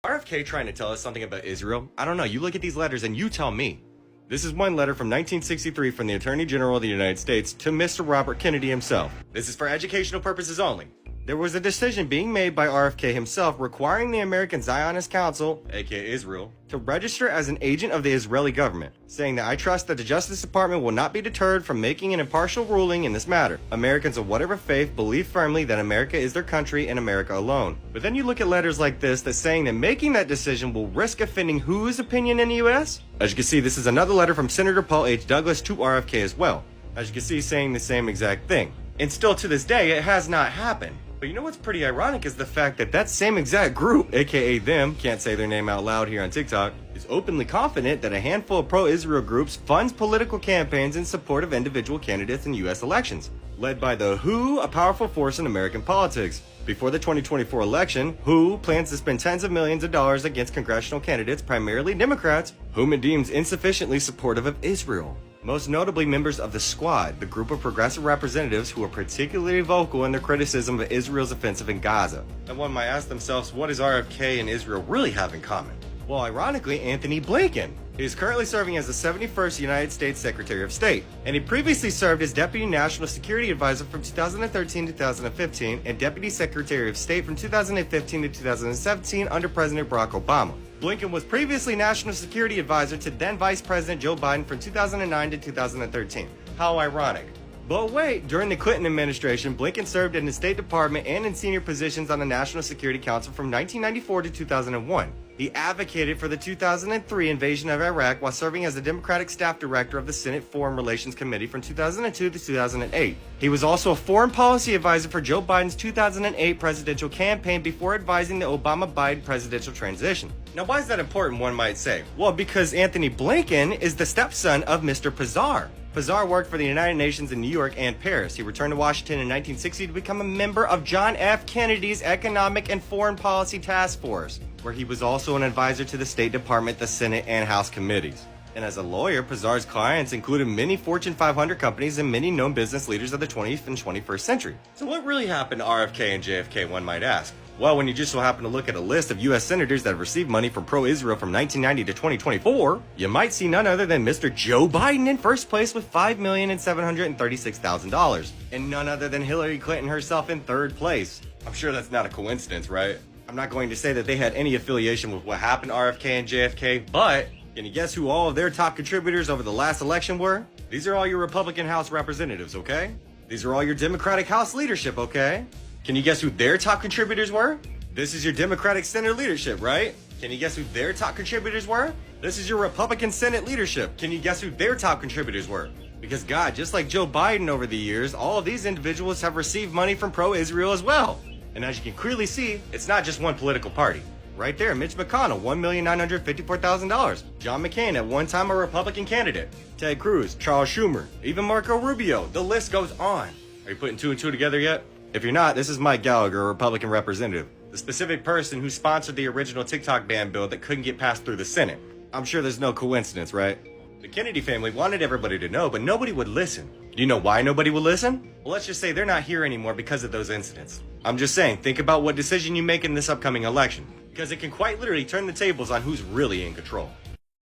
RFK trying to tell us something about Israel? I don't know. You look at these letters and you tell me. This is one letter from 1963 from the Attorney General of the United States to Mr. Robert Kennedy himself. This is for educational purposes only. There was a decision being made by RFK himself requiring the American Zionist Council, aka Israel, to register as an agent of the Israeli government, saying that I trust that the Justice Department will not be deterred from making an impartial ruling in this matter. Americans of whatever faith believe firmly that America is their country and America alone. But then you look at letters like this that's saying that making that decision will risk offending whose opinion in the US? As you can see, this is another letter from Senator Paul H. Douglas to RFK as well. As you can see, saying the same exact thing. And still to this day, it has not happened. But you know what's pretty ironic is the fact that that same exact group, aka them, can't say their name out loud here on TikTok, is openly confident that a handful of pro-Israel groups funds political campaigns in support of individual candidates in U.S. elections, led by the WHO, a powerful force in American politics. Before the 2024 election, WHO plans to spend tens of millions of dollars against congressional candidates, primarily Democrats, whom it deems insufficiently supportive of Israel. Most notably members of the Squad, the group of progressive representatives who are particularly vocal in their criticism of Israel's offensive in Gaza. And one might ask themselves, what does RFK and Israel really have in common? Well, ironically, Anthony Blinken. He is currently serving as the 71st United States Secretary of State, and he previously served as Deputy National Security Advisor from 2013 to 2015 and Deputy Secretary of State from 2015 to 2017 under President Barack Obama. Blinken was previously National Security Advisor to then Vice President Joe Biden from 2009 to 2013. How ironic. But wait, during the Clinton administration, Blinken served in the State Department and in senior positions on the National Security Council from 1994 to 2001. He advocated for the 2003 invasion of Iraq while serving as the Democratic Staff Director of the Senate Foreign Relations Committee from 2002 to 2008. He was also a foreign policy advisor for Joe Biden's 2008 presidential campaign before advising the Obama-Biden presidential transition. Now, why is that important, one might say? Well, because Anthony Blinken is the stepson of Mr. Pazar. Pazar worked for the United Nations in New York and Paris. He returned to Washington in 1960 to become a member of John F. Kennedy's Economic and Foreign Policy Task Force, where he was also an advisor to the State Department, the Senate, and House committees. And as a lawyer, Pazar's clients included many Fortune 500 companies and many known business leaders of the 20th and 21st century. So what really happened to RFK and JFK, one might ask? Well, when you just so happen to look at a list of U.S. senators that have received money from pro-Israel from 1990 to 2024, you might see none other than Mr. Joe Biden in first place with $5,736,000, and none other than Hillary Clinton herself in third place. I'm sure that's not a coincidence, right? I'm not going to say that they had any affiliation with what happened to RFK and JFK, but can you guess who all of their top contributors over the last election were? These are all your Republican House representatives, okay? These are all your Democratic House leadership, okay? Can you guess who their top contributors were? This is your Democratic Senate leadership, right? Can you guess who their top contributors were? This is your Republican Senate leadership. Can you guess who their top contributors were? Because God, just like Joe Biden over the years, all of these individuals have received money from pro-Israel as well. And as you can clearly see, it's not just one political party. Right there, Mitch McConnell, $1,954,000. John McCain, at one time a Republican candidate. Ted Cruz, Charles Schumer, even Marco Rubio. The list goes on. Are you putting two and two together yet? If you're not, this is Mike Gallagher, a Republican representative, the specific person who sponsored the original TikTok ban bill that couldn't get passed through the Senate. I'm sure there's no coincidence, right? The Kennedy family wanted everybody to know, but nobody would listen. Do you know why nobody would listen? Well, let's just say they're not here anymore because of those incidents. I'm just saying, think about what decision you make in this upcoming election, because it can quite literally turn the tables on who's really in control.